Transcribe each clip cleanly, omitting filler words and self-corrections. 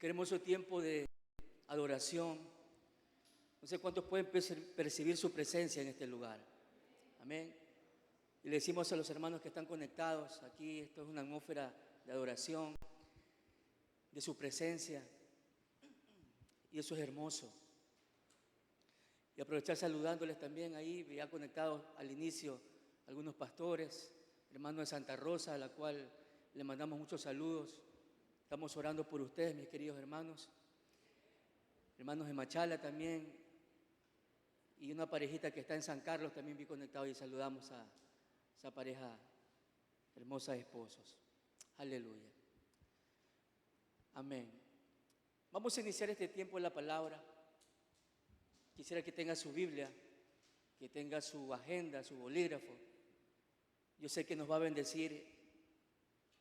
Qué hermoso tiempo de adoración. No sé cuántos pueden percibir su presencia en este lugar. Amén. Y le decimos a los hermanos que están conectados aquí, esto es una atmósfera de adoración, de su presencia. Y eso es hermoso. Y aprovechar saludándoles también ahí, ya conectados al inicio, algunos pastores, hermanos de Santa Rosa, a la cual le mandamos muchos saludos. Estamos orando por ustedes, mis queridos hermanos. Hermanos de Machala también. Y una parejita que está en San Carlos también vi conectado y saludamos a esa pareja hermosa de esposos. Aleluya. Amén. Vamos a iniciar este tiempo en la palabra. Quisiera que tenga su Biblia, que tenga su agenda, su bolígrafo. Yo sé que nos va a bendecir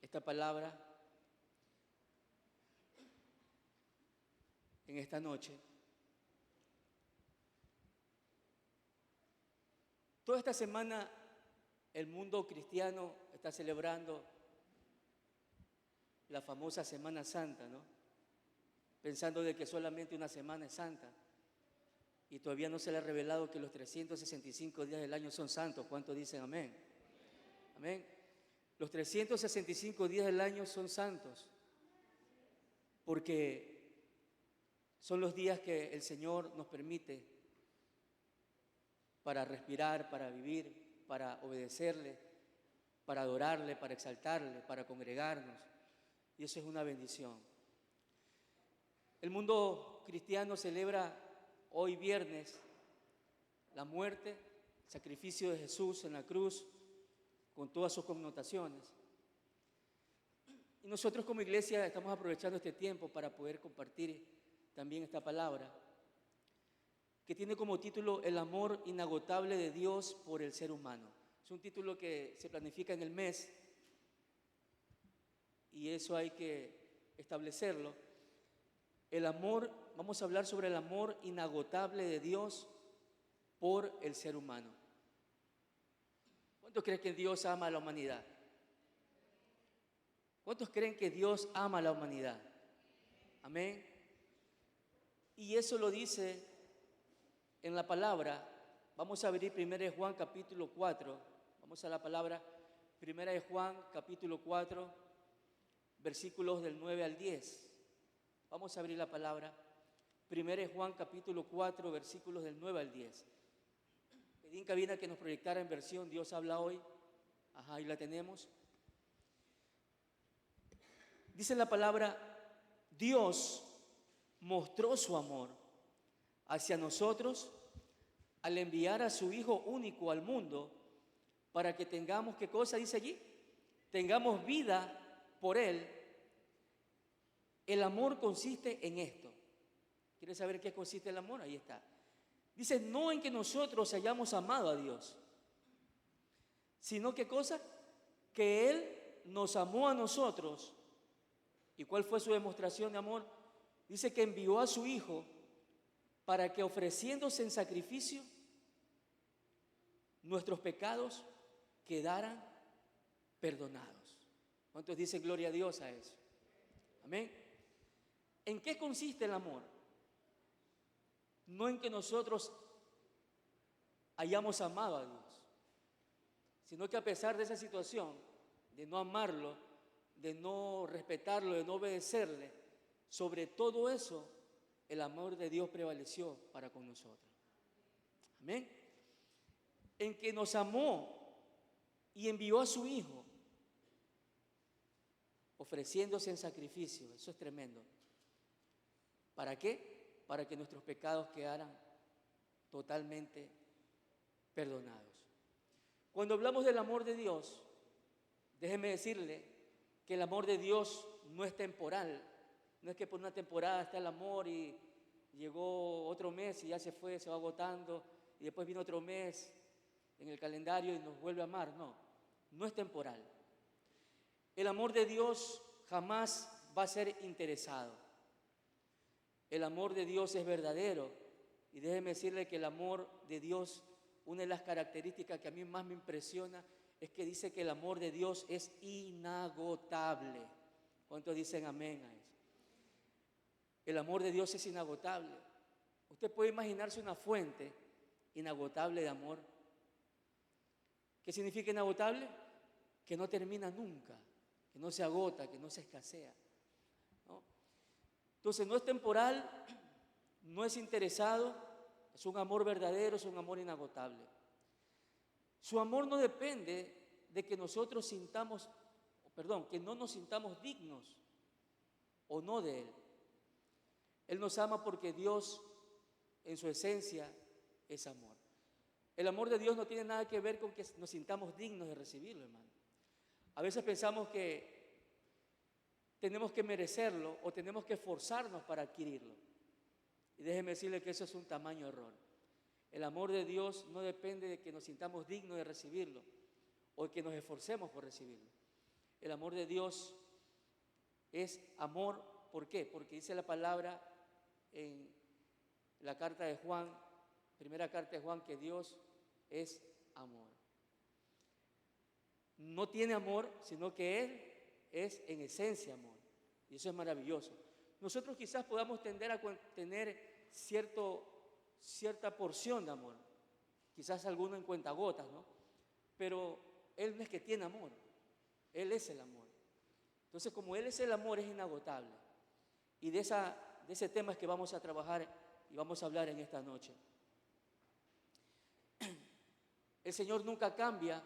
esta palabra en esta noche. Toda esta semana el mundo cristiano está celebrando la famosa Semana Santa, ¿no? Pensando de que solamente una semana es santa. Y todavía no se le ha revelado que los 365 días del año son santos. ¿Cuántos dicen amén? Amén. Los 365 días del año son santos porque son los días que el Señor nos permite para respirar, para vivir, para obedecerle, para adorarle, para exaltarle, para congregarnos. Y eso es una bendición. El mundo cristiano celebra hoy viernes la muerte, el sacrificio de Jesús en la cruz, con todas sus connotaciones. Y nosotros como iglesia estamos aprovechando este tiempo para poder compartir también esta palabra, que tiene como título El amor inagotable de Dios por el ser humano. Es un título que se planifica en el mes y eso hay que establecerlo. El amor, vamos a hablar sobre el amor inagotable de Dios por el ser humano. ¿Cuántos creen que Dios ama a la humanidad? ¿Cuántos creen que Dios ama a la humanidad? Amén. Y eso lo dice en la palabra. Vamos a abrir 1 Juan capítulo 4. Vamos a la palabra 1 Juan capítulo 4, versículos del 9 al 10. Vamos a abrir la palabra. 1 Juan capítulo 4, versículos del 9 al 10. Pedí en cabina que nos proyectara en versión Dios habla hoy. Ajá, ahí la tenemos. Dice la palabra: Dios mostró su amor hacia nosotros al enviar a su Hijo único al mundo para que tengamos, ¿qué cosa dice allí? Tengamos vida por Él. El amor consiste en esto. ¿Quieres saber qué consiste el amor? Ahí está. Dice, no en que nosotros hayamos amado a Dios, sino ¿qué cosa? Que Él nos amó a nosotros. ¿Y cuál fue su demostración de amor? Dice que envió a su Hijo para que ofreciéndose en sacrificio, nuestros pecados quedaran perdonados. ¿Cuántos dicen gloria a Dios a eso? Amén. ¿En qué consiste el amor? No en que nosotros hayamos amado a Dios, sino que a pesar de esa situación, de no amarlo, de no respetarlo, de no obedecerle, sobre todo eso, el amor de Dios prevaleció para con nosotros. Amén. En que nos amó y envió a su Hijo, ofreciéndose en sacrificio. Eso es tremendo. ¿Para qué? Para que nuestros pecados quedaran totalmente perdonados. Cuando hablamos del amor de Dios, déjeme decirle que el amor de Dios no es temporal. No es que por una temporada está el amor y llegó otro mes y ya se fue, se va agotando, y después viene otro mes en el calendario y nos vuelve a amar. No, no es temporal. El amor de Dios jamás va a ser interesado. El amor de Dios es verdadero. Y déjeme decirle que el amor de Dios, una de las características que a mí más me impresiona, es que dice que el amor de Dios es inagotable. ¿Cuántos dicen amén a eso? El amor de Dios es inagotable. Usted puede imaginarse una fuente inagotable de amor. ¿Qué significa inagotable? Que no termina nunca, que no se agota, que no se escasea, ¿no? Entonces no es temporal, no es interesado, es un amor verdadero, es un amor inagotable. Su amor no depende de que nosotros sintamos, que no nos sintamos dignos o no de Él. Él nos ama porque Dios en su esencia es amor. El amor de Dios no tiene nada que ver con que nos sintamos dignos de recibirlo, hermano. A veces pensamos que tenemos que merecerlo o tenemos que esforzarnos para adquirirlo. Y déjeme decirle que eso es un tamaño error. El amor de Dios no depende de que nos sintamos dignos de recibirlo o de que nos esforcemos por recibirlo. El amor de Dios es amor. ¿Por qué? Porque dice la palabra en la carta de Juan, primera carta de Juan, que Dios es amor. No tiene amor, sino que Él es en esencia amor. Y eso es maravilloso. Nosotros quizás podamos tender a tener cierta porción de amor, quizás alguno en cuentagotas, ¿no? Pero Él no es que tiene amor, Él es el amor. Entonces, como Él es el amor, es inagotable. Y de ese tema es que vamos a trabajar y vamos a hablar en esta noche. El Señor nunca cambia,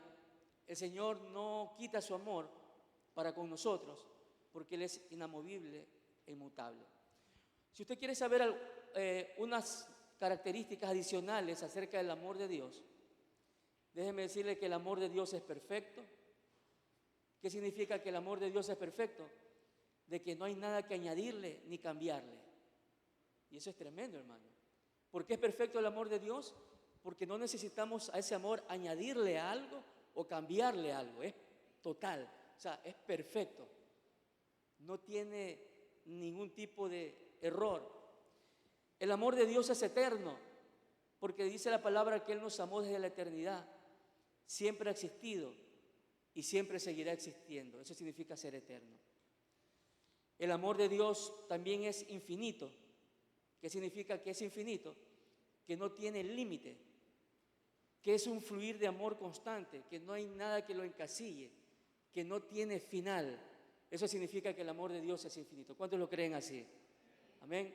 el Señor no quita su amor para con nosotros, porque Él es inamovible e inmutable. Si usted quiere saber unas características adicionales acerca del amor de Dios, déjeme decirle que el amor de Dios es perfecto. ¿Qué significa que el amor de Dios es perfecto? De que no hay nada que añadirle ni cambiarle. Y eso es tremendo, hermano. ¿Por qué es perfecto el amor de Dios? Porque no necesitamos a ese amor añadirle algo o cambiarle algo. Es total, o sea, es perfecto. No tiene ningún tipo de error. El amor de Dios es eterno, porque dice la palabra que Él nos amó desde la eternidad. Siempre ha existido y siempre seguirá existiendo. Eso significa ser eterno. El amor de Dios también es infinito. ¿Qué significa que es infinito? Que no tiene límite, que es un fluir de amor constante, que no hay nada que lo encasille, que no tiene final. Eso significa que el amor de Dios es infinito. ¿Cuántos lo creen así? Amén.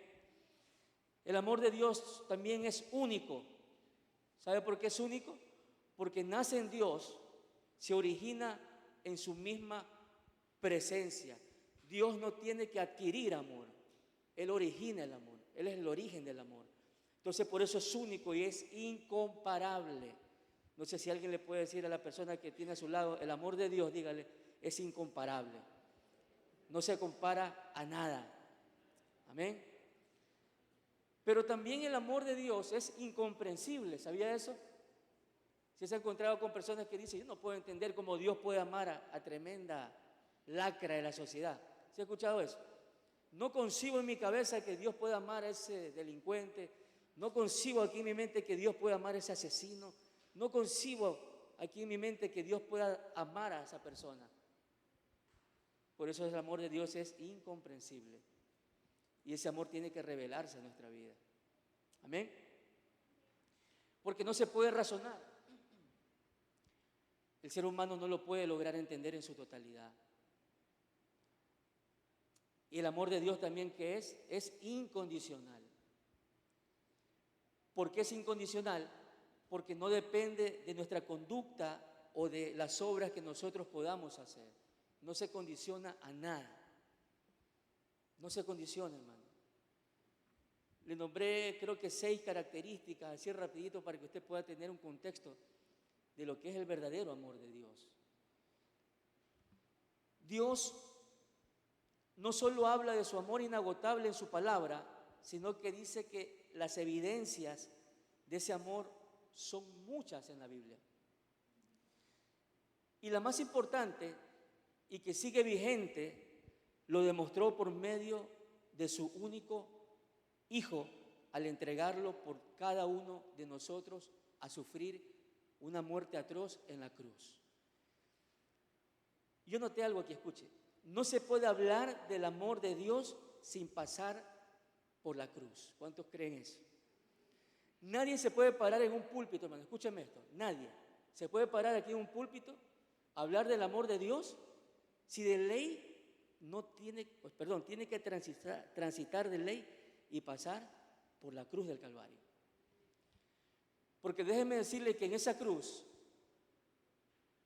El amor de Dios también es único. ¿Sabe por qué es único? Porque nace en Dios, se origina en su misma presencia. Dios no tiene que adquirir amor, Él origina el amor, Él es el origen del amor. Entonces por eso es único y es incomparable. No sé si alguien le puede decir a la persona que tiene a su lado, el amor de Dios, dígale, es incomparable. No se compara a nada. Amén. Pero también el amor de Dios es incomprensible. ¿Sabía eso? Si se ha encontrado con personas que dicen, yo no puedo entender cómo Dios puede amar a tremenda lacra de la sociedad. ¿Se ha escuchado eso? No concibo en mi cabeza que Dios pueda amar a ese delincuente. No concibo aquí en mi mente que Dios pueda amar a ese asesino. No concibo aquí en mi mente que Dios pueda amar a esa persona. Por eso el amor de Dios es incomprensible. Y ese amor tiene que revelarse en nuestra vida. Amén. Porque no se puede razonar. El ser humano no lo puede lograr entender en su totalidad. Y el amor de Dios también, ¿qué es? Es incondicional. ¿Por qué es incondicional? Porque no depende de nuestra conducta o de las obras que nosotros podamos hacer. No se condiciona a nada. No se condiciona, hermano. Le nombré, creo que 6 características, así rapidito, para que usted pueda tener un contexto de lo que es el verdadero amor de Dios. Dios no solo habla de su amor inagotable en su palabra, sino que dice que las evidencias de ese amor son muchas en la Biblia. Y la más importante, y que sigue vigente, lo demostró por medio de su único Hijo, al entregarlo por cada uno de nosotros a sufrir una muerte atroz en la cruz. Yo noté algo aquí, escuche. No se puede hablar del amor de Dios sin pasar por la cruz. ¿Cuántos creen eso? Nadie se puede parar en un púlpito, hermano, escúchame esto, nadie se puede parar aquí en un púlpito, hablar del amor de Dios, si de ley no tiene, tiene que transitar de ley y pasar por la cruz del Calvario. Porque déjeme decirle que en esa cruz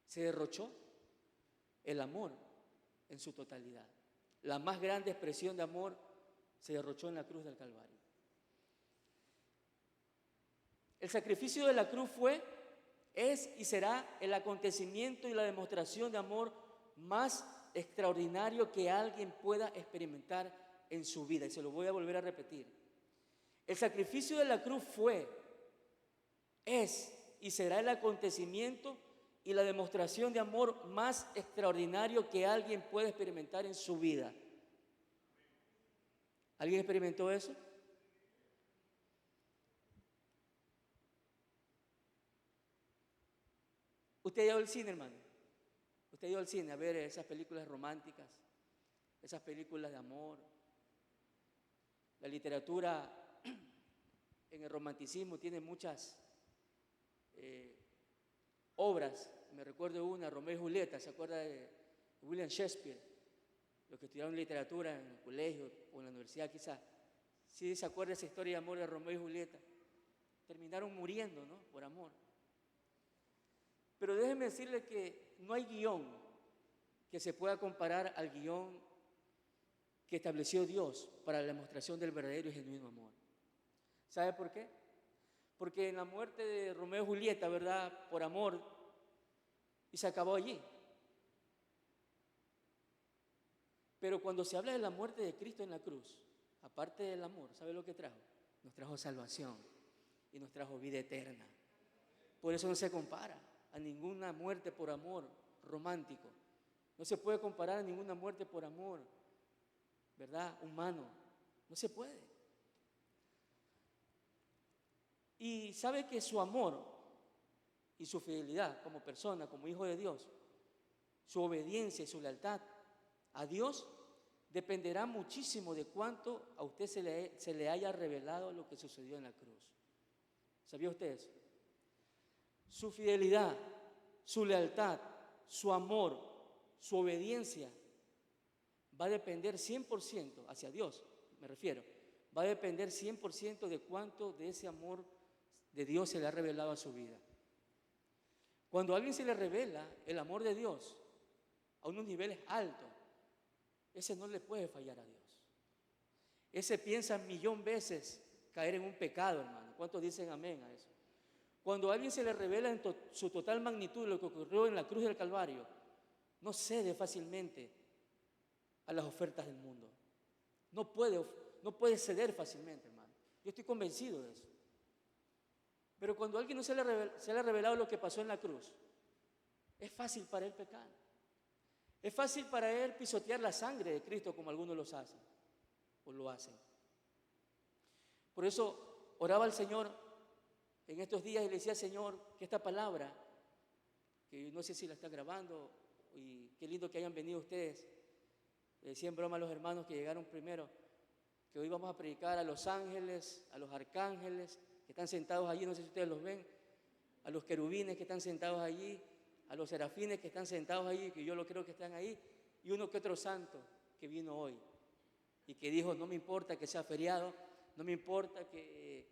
se derrochó el amor en su totalidad. La más grande expresión de amor se derrochó en la cruz del Calvario. El sacrificio de la cruz es y será el acontecimiento y la demostración de amor más extraordinario que alguien pueda experimentar en su vida. Y se lo voy a volver a repetir. El sacrificio de la cruz es y será el acontecimiento y la demostración de amor más extraordinario que alguien pueda experimentar en su vida. ¿Alguien experimentó eso? ¿Usted ha ido al cine, hermano? ¿Usted ha ido al cine a ver esas películas románticas, esas películas de amor? La literatura en el romanticismo tiene muchas obras. Me recuerdo una, Romeo y Julieta, ¿se acuerda de William Shakespeare? Los que estudiaron literatura en el colegio o en la universidad quizás. Sí se acuerda esa historia de amor de Romeo y Julieta. Terminaron muriendo, ¿no? Por amor. Pero déjeme decirle que no hay guión que se pueda comparar al guión que estableció Dios para la demostración del verdadero y genuino amor. ¿Sabe por qué? Porque en la muerte de Romeo y Julieta, ¿verdad? Por amor, y se acabó allí. Pero cuando se habla de la muerte de Cristo en la cruz, aparte del amor, ¿sabe lo que trajo? Nos trajo salvación y nos trajo vida eterna. Por eso no se compara a ninguna muerte por amor romántico. No se puede comparar a ninguna muerte por amor, ¿verdad? Humano. No se puede. Y sabe que su amor y su fidelidad como persona, como hijo de Dios, su obediencia y su lealtad a Dios dependerá muchísimo de cuánto a usted se le haya revelado lo que sucedió en la cruz. ¿Sabía usted eso? Su fidelidad, su lealtad, su amor, su obediencia va a depender 100% hacia Dios, me refiero, va a depender 100% de cuánto de ese amor de Dios se le ha revelado a su vida. Cuando a alguien se le revela el amor de Dios a unos niveles altos, ese no le puede fallar a Dios. Ese piensa 1.000.000 veces caer en un pecado, hermano. ¿Cuántos dicen amén a eso? Cuando a alguien se le revela en su total magnitud lo que ocurrió en la cruz del Calvario, no cede fácilmente a las ofertas del mundo. No puede ceder fácilmente, hermano. Yo estoy convencido de eso. Pero cuando a alguien no se le ha revelado lo que pasó en la cruz, es fácil para él pecar. Es fácil para él pisotear la sangre de Cristo como algunos los hacen o lo hacen. Por eso oraba al Señor en estos días y le decía, Señor, que esta palabra, que no sé si la están grabando, y qué lindo que hayan venido ustedes. Le decía en broma a los hermanos que llegaron primero, que hoy vamos a predicar a los ángeles, a los arcángeles que están sentados allí, no sé si ustedes los ven, a los querubines que están sentados allí, a los serafines que están sentados allí, que yo lo creo que están ahí, y uno que otro santo que vino hoy y que dijo, no me importa que sea feriado, no me importa que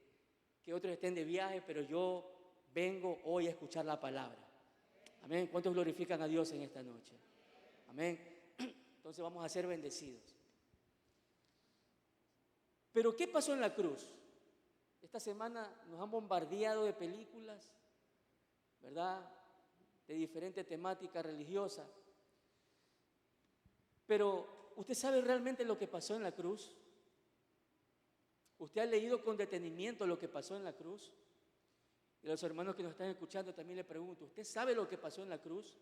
otros estén de viaje, pero yo vengo hoy a escuchar la palabra. Amén. ¿Cuántos glorifican a Dios en esta noche? Amén. Entonces vamos a ser bendecidos. Pero ¿qué pasó en la cruz? Esta semana nos han bombardeado de películas, ¿verdad?, de diferentes temáticas religiosas. Pero, ¿usted sabe realmente lo que pasó en la cruz? ¿Usted ha leído con detenimiento lo que pasó en la cruz? Y a los hermanos que nos están escuchando también le pregunto, ¿usted sabe lo que pasó en la cruz?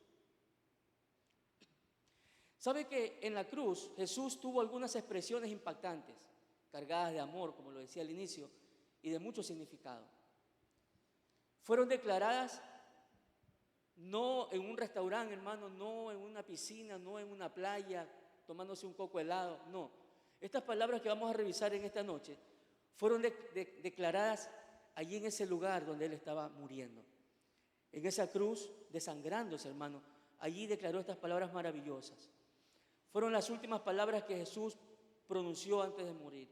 ¿Sabe que en la cruz Jesús tuvo algunas expresiones impactantes, cargadas de amor, como lo decía al inicio, y de mucho significado? Fueron declaradas no en un restaurante, hermano, no en una piscina, no en una playa, tomándose un coco helado, no. Estas palabras que vamos a revisar en esta noche fueron declaradas allí en ese lugar donde él estaba muriendo. En esa cruz, desangrándose, hermano, allí declaró estas palabras maravillosas. Fueron las últimas palabras que Jesús pronunció antes de morir.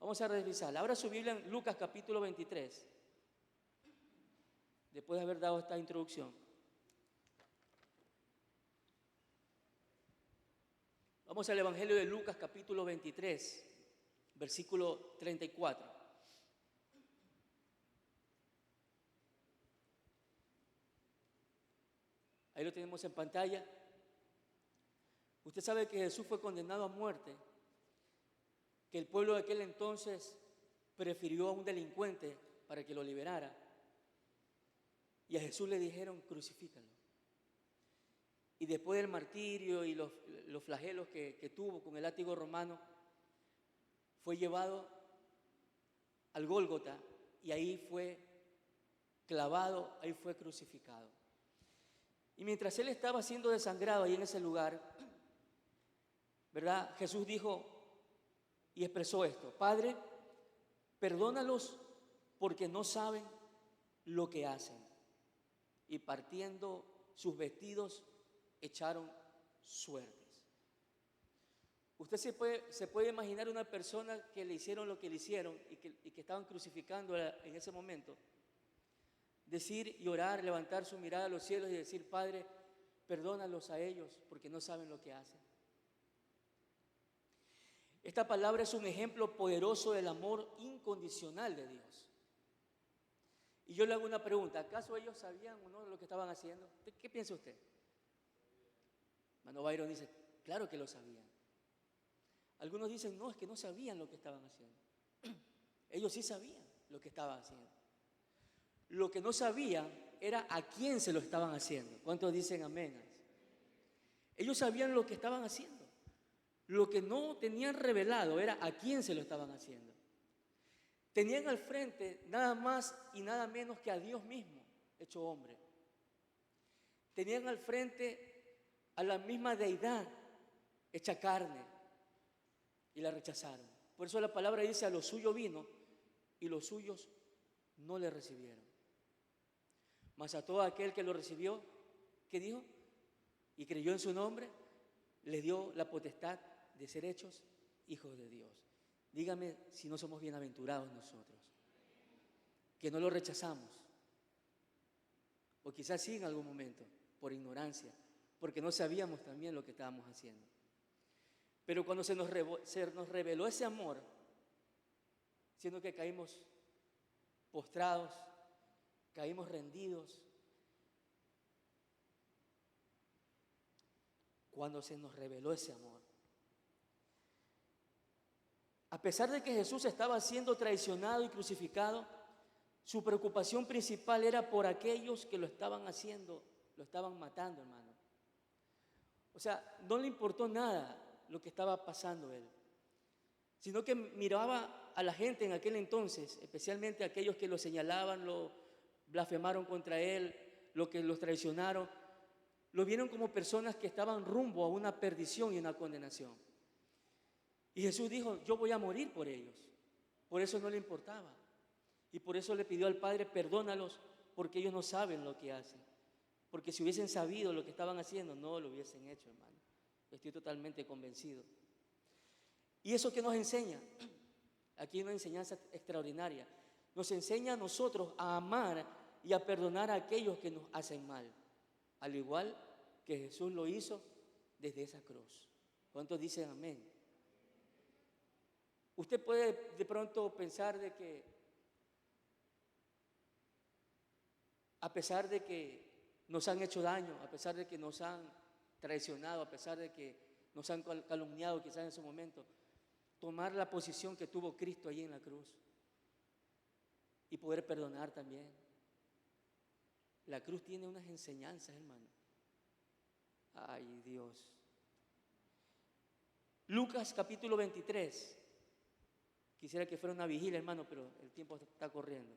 Vamos a revisarla. Abra su Biblia en Lucas capítulo 23. Después de haber dado esta introducción. Vamos al Evangelio de Lucas capítulo 23, versículo 34. Ahí lo tenemos en pantalla. Usted sabe que Jesús fue condenado a muerte, que el pueblo de aquel entonces prefirió a un delincuente para que lo liberara. Y a Jesús le dijeron, crucifícalo. Y después del martirio y los flagelos que tuvo con el látigo romano, fue llevado al Gólgota y ahí fue clavado, ahí fue crucificado. Y mientras él estaba siendo desangrado ahí en ese lugar, ¿verdad? Jesús dijo y expresó esto: Padre, perdónalos porque no saben lo que hacen. Y partiendo sus vestidos, echaron suertes. Usted se puede imaginar una persona que le hicieron lo que le hicieron y que estaban crucificando en ese momento. Decir y orar, levantar su mirada a los cielos y decir: Padre, perdónalos a ellos porque no saben lo que hacen. Esta palabra es un ejemplo poderoso del amor incondicional de Dios. Y yo le hago una pregunta: ¿acaso ellos sabían o no lo que estaban haciendo? ¿Qué piensa usted? Hermano Byron dice: claro que lo sabían. Algunos dicen: no, es que no sabían lo que estaban haciendo. Ellos sí sabían lo que estaban haciendo. Lo que no sabían era a quién se lo estaban haciendo. ¿Cuántos dicen amén? Ellos sabían lo que estaban haciendo. Lo que no tenían revelado era a quién se lo estaban haciendo. Tenían al frente nada más y nada menos que a Dios mismo, hecho hombre. Tenían al frente a la misma deidad, hecha carne, y la rechazaron. Por eso la palabra dice: a lo suyo vino y los suyos no le recibieron. Mas a todo aquel que lo recibió, ¿qué dijo? Y creyó en su nombre, le dio la potestad de ser hechos hijos de Dios. Dígame si no somos bienaventurados nosotros, que no lo rechazamos, o quizás sí en algún momento, por ignorancia, porque no sabíamos también lo que estábamos haciendo. Pero cuando se nos reveló ese amor, siendo que caímos postrados, caímos rendidos, cuando se nos reveló ese amor, a pesar de que Jesús estaba siendo traicionado y crucificado, su preocupación principal era por aquellos que lo estaban haciendo, lo estaban matando, hermano. O sea, no le importó nada lo que estaba pasando él, sino que miraba a la gente en aquel entonces, especialmente a aquellos que lo señalaban, lo blasfemaron contra él, los que los traicionaron, lo vieron como personas que estaban rumbo a una perdición y una condenación. Y Jesús dijo: yo voy a morir por ellos. Por eso no le importaba. Y por eso le pidió al Padre: perdónalos porque ellos no saben lo que hacen. Porque si hubiesen sabido lo que estaban haciendo, no lo hubiesen hecho, hermano. Estoy totalmente convencido. ¿Y eso qué nos enseña? Aquí hay una enseñanza extraordinaria. Nos enseña a nosotros a amar y a perdonar a aquellos que nos hacen mal, al igual que Jesús lo hizo desde esa cruz. ¿Cuántos dicen amén? Usted puede de pronto pensar de que a pesar de que nos han hecho daño, a pesar de que nos han traicionado, a pesar de que nos han calumniado quizás en su momento, tomar la posición que tuvo Cristo allí en la cruz y poder perdonar también. La cruz tiene unas enseñanzas, hermano. Ay, Dios. Lucas capítulo 23. Quisiera que fuera una vigilia, hermano, pero el tiempo está corriendo.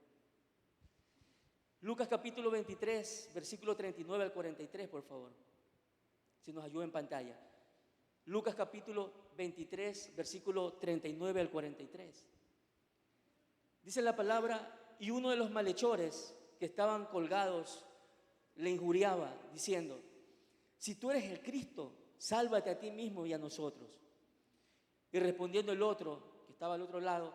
Lucas capítulo 23, versículo 39 al 43, por favor. Si nos ayuda en pantalla. Lucas capítulo 23, versículo 39 al 43. Dice la palabra, y uno de los malhechores que estaban colgados le injuriaba, diciendo, si tú eres el Cristo, sálvate a ti mismo y a nosotros. Y respondiendo el otro, que estaba al otro lado,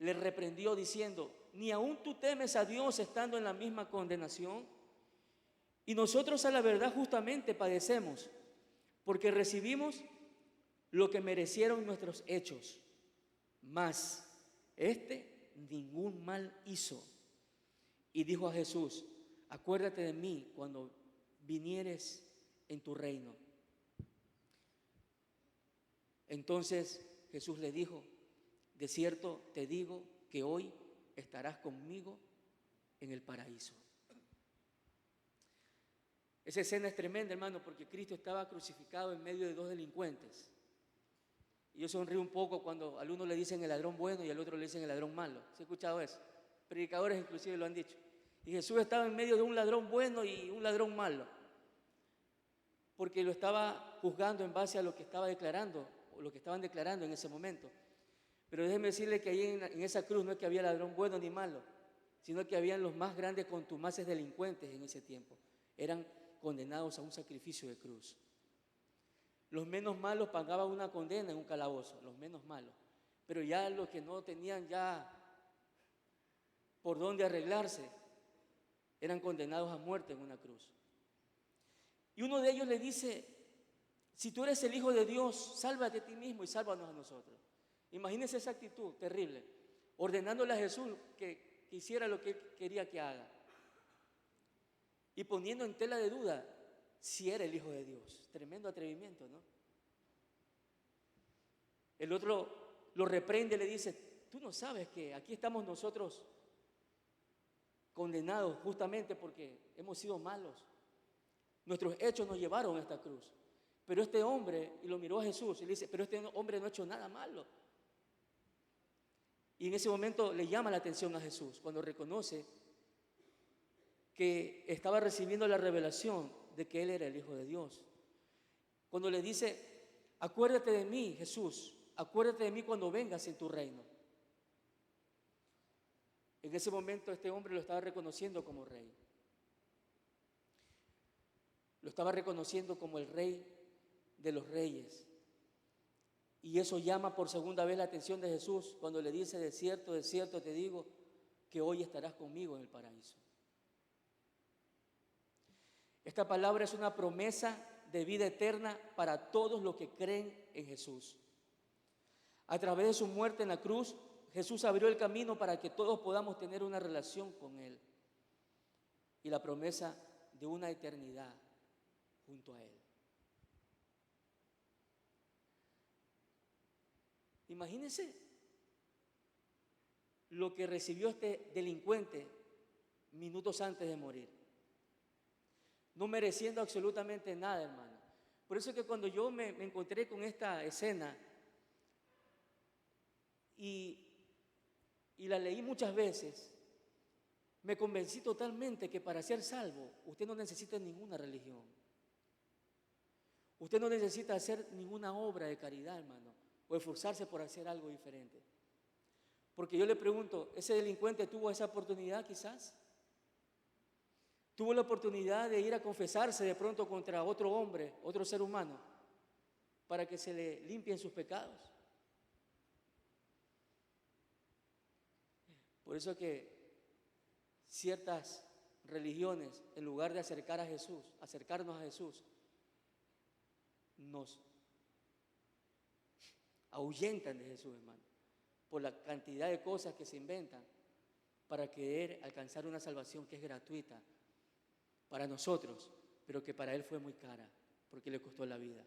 le reprendió diciendo, ¿ni aún tú temes a Dios estando en la misma condenación? Y nosotros a la verdad justamente padecemos, porque recibimos lo que merecieron nuestros hechos, mas este ningún mal hizo. Y dijo a Jesús, acuérdate de mí cuando vinieres en tu reino. Entonces Jesús le dijo, de cierto te digo que hoy estarás conmigo en el paraíso. Esa escena es tremenda, hermano, porque Cristo estaba crucificado en medio de dos delincuentes. Y yo sonrío un poco cuando al uno le dicen el ladrón bueno y al otro le dicen el ladrón malo. ¿Se ha escuchado eso? Predicadores inclusive lo han dicho. Y Jesús estaba en medio de un ladrón bueno y un ladrón malo, porque lo estaba juzgando en base a lo que estaba declarando, o lo que estaban declarando en ese momento. Pero déjeme decirle que ahí en esa cruz no es que había ladrón bueno ni malo, sino que habían los más grandes contumaces delincuentes en ese tiempo. Eran condenados a un sacrificio de cruz. Los menos malos pagaban una condena en un calabozo, los menos malos. Pero ya los que no tenían ya por dónde arreglarse, eran condenados a muerte en una cruz. Y uno de ellos le dice, si tú eres el Hijo de Dios, sálvate a ti mismo y sálvanos a nosotros. Imagínense esa actitud terrible, ordenándole a Jesús que hiciera lo que él quería que haga. Y poniendo en tela de duda si era el Hijo de Dios. Tremendo atrevimiento, ¿no? El otro lo reprende y le dice, tú no sabes que aquí estamos nosotros condenados justamente porque hemos sido malos. Nuestros hechos nos llevaron a esta cruz. Pero este hombre, y lo miró a Jesús y le dice, pero este hombre no ha hecho nada malo. Y en ese momento le llama la atención a Jesús cuando reconoce que estaba recibiendo la revelación de que Él era el Hijo de Dios. Cuando le dice, acuérdate de mí, Jesús, acuérdate de mí cuando vengas en tu reino. En ese momento este hombre lo estaba reconociendo como rey. Lo estaba reconociendo como el rey de los reyes. Y eso llama por segunda vez la atención de Jesús cuando le dice, de cierto te digo que hoy estarás conmigo en el paraíso. Esta palabra es una promesa de vida eterna para todos los que creen en Jesús. A través de su muerte en la cruz, Jesús abrió el camino para que todos podamos tener una relación con Él y la promesa de una eternidad junto a Él. Imagínense lo que recibió este delincuente minutos antes de morir, no mereciendo absolutamente nada, hermano. Por eso es que cuando yo me encontré con esta escena y la leí muchas veces, me convencí totalmente que para ser salvo usted no necesita ninguna religión. Usted no necesita hacer ninguna obra de caridad, hermano, o esforzarse por hacer algo diferente. Porque yo le pregunto, ¿ese delincuente tuvo esa oportunidad quizás? ¿Tuvo la oportunidad de ir a confesarse de pronto contra otro hombre, otro ser humano, para que se le limpien sus pecados? Por eso que ciertas religiones, en lugar de acercarnos a Jesús, nos ahuyentan de Jesús, hermano, por la cantidad de cosas que se inventan para querer alcanzar una salvación que es gratuita para nosotros, pero que para Él fue muy cara, porque le costó la vida.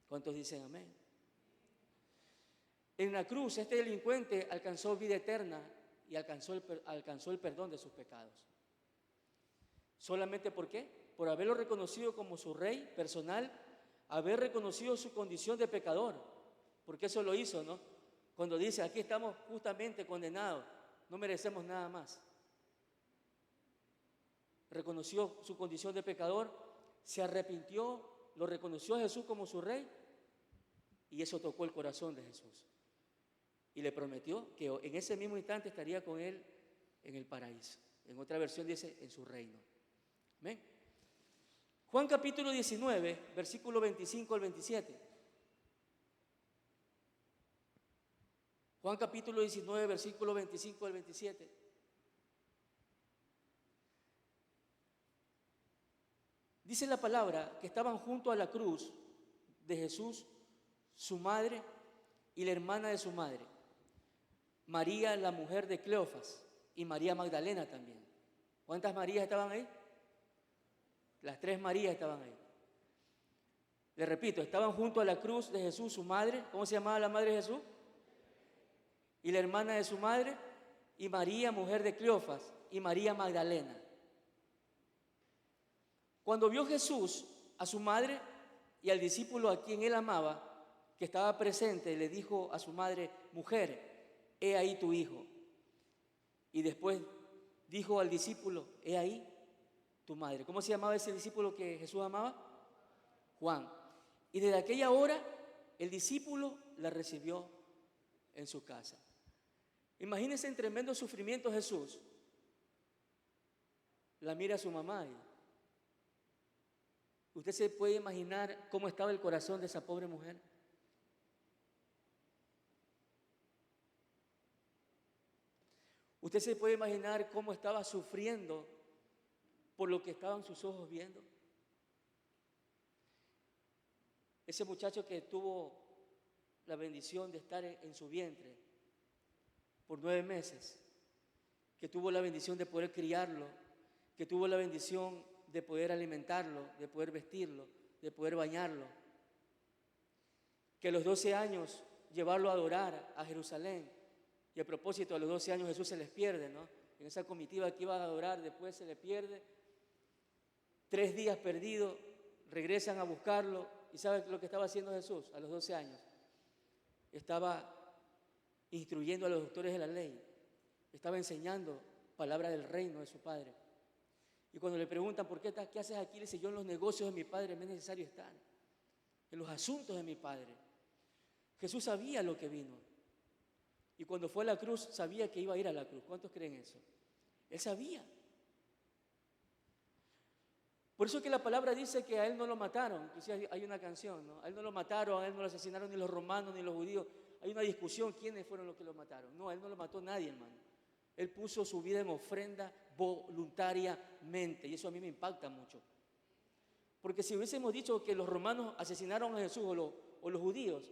¿Cuántos dicen amén? En la cruz, este delincuente alcanzó vida eterna y alcanzó el perdón de sus pecados. ¿Solamente por qué? Por haberlo reconocido como su rey personal, haber reconocido su condición de pecador, porque eso lo hizo, ¿no? Cuando dice, aquí estamos justamente condenados, no merecemos nada más. Reconoció su condición de pecador, se arrepintió, lo reconoció a Jesús como su rey, y eso tocó el corazón de Jesús. y le prometió que en ese mismo instante estaría con él en el paraíso. En otra versión dice, en su reino. Amén. Juan capítulo 19, versículo 25 al 27. Juan capítulo 19, versículo 25 al 27. Dice la palabra que estaban junto a la cruz de Jesús, su madre y la hermana de su madre, María, la mujer de Cleofas, y María Magdalena también. ¿Cuántas Marías estaban ahí? Las 3 Marías estaban ahí. Le repito, estaban junto a la cruz de Jesús, su madre. ¿Cómo se llamaba la madre de Jesús? Y la hermana de su madre, y María, mujer de Cleofas, y María Magdalena. Cuando vio Jesús a su madre y al discípulo a quien él amaba, que estaba presente, le dijo a su madre, mujer, he ahí tu hijo. Y después dijo al discípulo, he ahí tu madre. ¿Cómo se llamaba ese discípulo que Jesús amaba? Juan. Y desde aquella hora el discípulo la recibió en su casa. Imagínense en tremendo sufrimiento Jesús. La mira a su mamá. ¿Usted se puede imaginar cómo estaba el corazón de esa pobre mujer? ¿Usted se puede imaginar cómo estaba sufriendo por lo que estaban sus ojos viendo? Ese muchacho que tuvo la bendición de estar en su vientre por 9 meses, que tuvo la bendición de poder criarlo, que tuvo la bendición de poder alimentarlo, de poder vestirlo, de poder bañarlo, que a los 12 años llevarlo a adorar a Jerusalén. Y a propósito, a los 12 años Jesús se les pierde, ¿no? En esa comitiva que iban a adorar, después se le pierde. 3 días perdido, regresan a buscarlo. ¿Y sabe lo que estaba haciendo Jesús a los 12 años? Estaba instruyendo a los doctores de la ley. Estaba enseñando palabras del reino de su Padre. Y cuando le preguntan, ¿por qué haces aquí? Le dice, yo en los negocios de mi Padre me es necesario estar. En los asuntos de mi Padre. Jesús sabía lo que vino. Y cuando fue a la cruz, sabía que iba a ir a la cruz. ¿Cuántos creen eso? Él sabía. Por eso que la palabra dice que a él no lo mataron. Inclusive hay una canción, ¿no? A él no lo mataron, a él no lo asesinaron ni los romanos ni los judíos. Hay una discusión, ¿quiénes fueron los que lo mataron? No, a él no lo mató nadie, hermano. Él puso su vida en ofrenda voluntariamente. Y eso a mí me impacta mucho. Porque si hubiésemos dicho que los romanos asesinaron a Jesús o los judíos,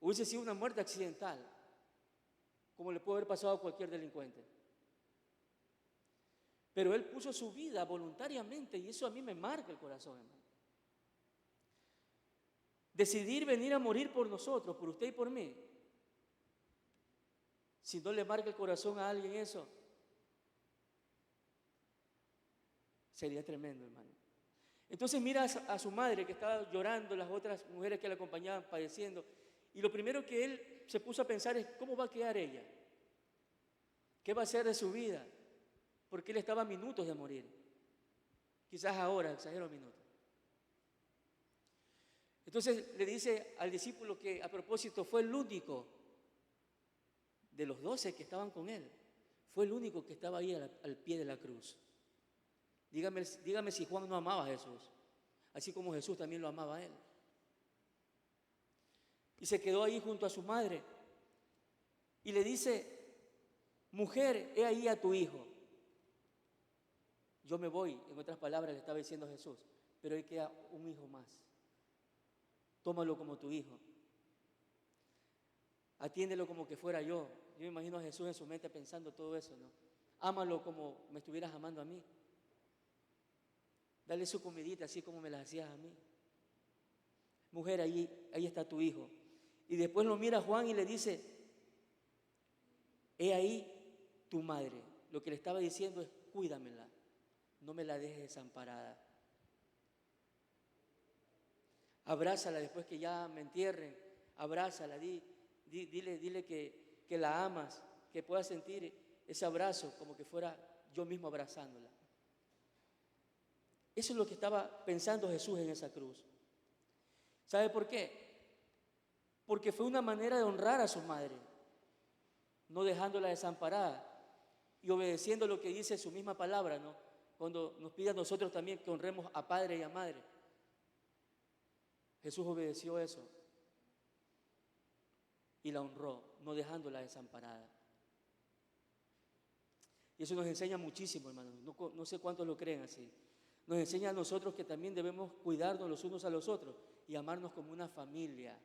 hubiese sido una muerte accidental, como le puede haber pasado a cualquier delincuente. Pero él puso su vida voluntariamente y eso a mí me marca el corazón, hermano. Decidir venir a morir por nosotros, por usted y por mí. Si no le marca el corazón a alguien eso, sería tremendo, hermano. Entonces mira a su madre que estaba llorando, las otras mujeres que la acompañaban padeciendo. Y lo primero que él se puso a pensar es, ¿cómo va a quedar ella? ¿Qué va a hacer de su vida? Porque él estaba a minutos de morir. Quizás ahora, exagero minutos. Entonces le dice al discípulo que a propósito fue el único de los 12 que estaban con él. Fue el único que estaba ahí al pie de la cruz. Dígame si Juan no amaba a Jesús, así como Jesús también lo amaba a él. Y se quedó ahí junto a su madre y le dice, mujer, he ahí a tu hijo. Yo me voy, en otras palabras le estaba diciendo a Jesús, pero ahí queda un hijo más. Tómalo como tu hijo. Atiéndelo como que fuera yo. Yo me imagino a Jesús en su mente pensando todo eso, ¿no? Ámalo como me estuvieras amando a mí. Dale su comidita así como me la hacías a mí. Mujer, ahí está tu hijo. Y después lo mira Juan y le dice, he ahí tu madre. Lo que le estaba diciendo es, cuídamela. No me la dejes desamparada. Abrázala después que ya me entierren. Abrázala, dile que la amas, que pueda sentir ese abrazo como que fuera yo mismo abrazándola. Eso es lo que estaba pensando Jesús en esa cruz. ¿Sabe por qué? Porque fue una manera de honrar a su madre. no dejándola desamparada y obedeciendo lo que dice su misma palabra, ¿no? Cuando nos pide a nosotros también que honremos a padre y a madre. Jesús obedeció eso y la honró, no dejándola desamparada. Y eso nos enseña muchísimo, hermanos. No sé cuántos lo creen así. Nos enseña a nosotros que también debemos cuidarnos los unos a los otros y amarnos como una familia.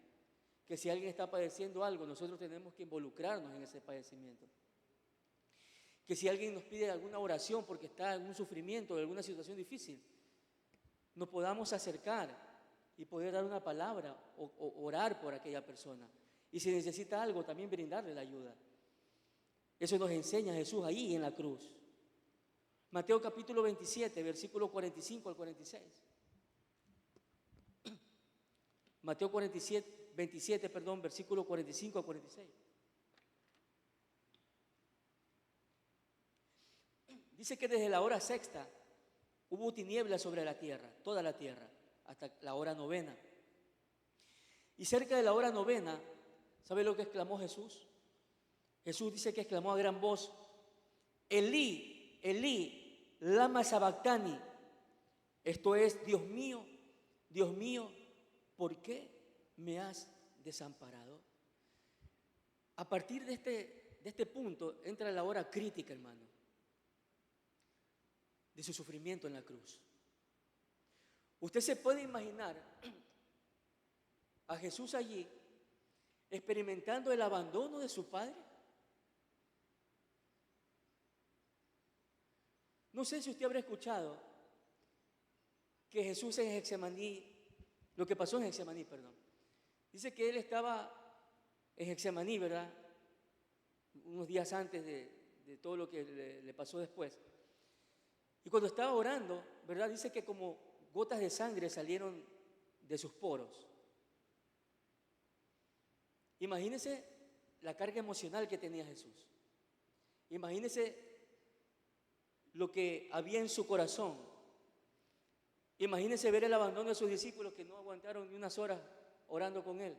Que si alguien está padeciendo algo, nosotros tenemos que involucrarnos en ese padecimiento. Que si alguien nos pide alguna oración porque está en un sufrimiento, en alguna situación difícil, nos podamos acercar y poder dar una palabra o orar por aquella persona. Y si necesita algo, también brindarle la ayuda. Eso nos enseña Jesús ahí en la cruz. Mateo capítulo 27, versículo 45 al 46. Mateo 27, versículo 45 al 46. Dice que desde la hora sexta hubo tinieblas sobre la tierra, toda la tierra, hasta la hora novena. Y cerca de la hora novena, ¿sabe lo que exclamó Jesús? Jesús dice que exclamó a gran voz: Elí, Elí, lama sabactani. Esto es: Dios mío, ¿por qué me has desamparado? A partir de este punto entra la hora crítica, hermano, de su sufrimiento en la cruz. Usted se puede imaginar a Jesús allí experimentando el abandono de su Padre. No sé si usted habrá escuchado que Jesús en Getsemaní, lo que pasó en Getsemaní, dice que él estaba en Getsemaní, ¿verdad? Unos días antes de todo lo que le pasó después. Y cuando estaba orando, ¿verdad? Dice que como gotas de sangre salieron de sus poros. Imagínese la carga emocional que tenía Jesús. Imagínese lo que había en su corazón. Imagínese ver el abandono de sus discípulos que no aguantaron ni unas horas orando con él.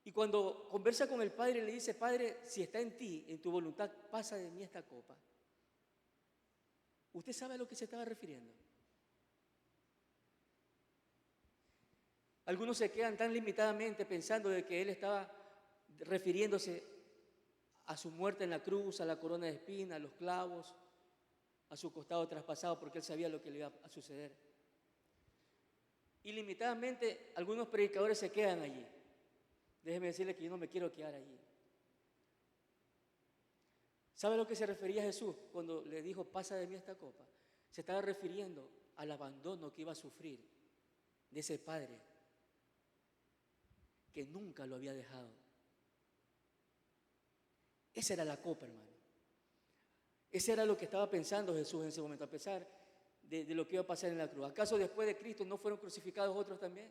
Y cuando conversa con el Padre, le dice: Padre, si está en ti, en tu voluntad, pasa de mí esta copa. ¿Usted sabe a lo que se estaba refiriendo? Algunos se quedan tan limitadamente pensando de que él estaba refiriéndose a su muerte en la cruz, a la corona de espinas, a los clavos, a su costado traspasado, porque él sabía lo que le iba a suceder. Y limitadamente algunos predicadores se quedan allí. Déjeme decirle que yo no me quiero quedar allí. ¿Sabe a lo que se refería Jesús cuando le dijo: pasa de mí esta copa? Se estaba refiriendo al abandono que iba a sufrir de ese Padre que nunca lo había dejado. Esa era la copa, hermano. Ese era lo que estaba pensando Jesús en ese momento, a pesar de lo que iba a pasar en la cruz. ¿Acaso después de Cristo no fueron crucificados otros también?